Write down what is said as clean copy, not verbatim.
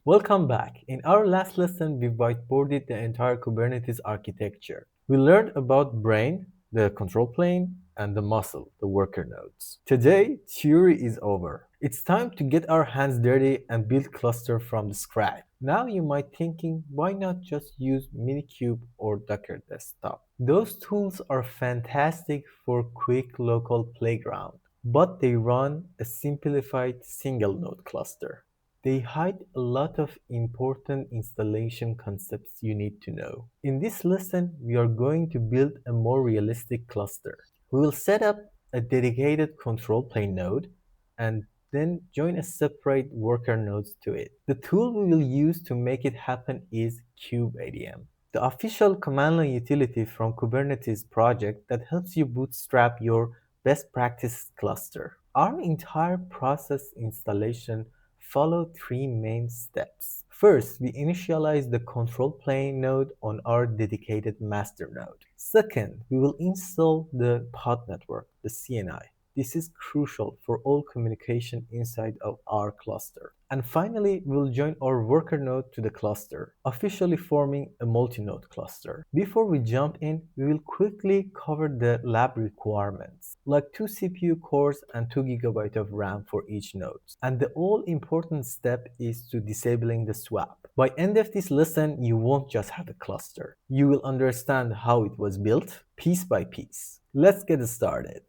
Welcome back. In our last lesson, we whiteboarded the entire Kubernetes architecture. We learned about brain, the control plane, and the muscle, the worker nodes. Today, theory is over. It's time to get our hands dirty and build cluster from the scratch. Now you might thinking, why not just use Minikube or Docker Desktop? Those tools are fantastic for quick local playground, but they run a simplified single node cluster. They hide a lot of important installation concepts you need to know. In this lesson, we are going to build a more realistic cluster. We will set up a dedicated control plane node and then join a separate worker nodes to it. The tool we will use to make it happen is kubeadm, the official command line utility from Kubernetes project that helps you bootstrap your best practice cluster. Our entire process installation follow three main steps. First, we initialize the control plane node on our dedicated master node. Second, we will install the pod network, the CNI. This is crucial for all communication inside of our cluster. And finally, we'll join our worker node to the cluster, officially forming a multi-node cluster. Before we jump in, we will quickly cover the lab requirements, like 2 CPU cores and 2 GB of RAM for each node. And the all-important step is to disabling the swap. By end of this lesson, you won't just have a cluster. You will understand how it was built, piece by piece. Let's get started.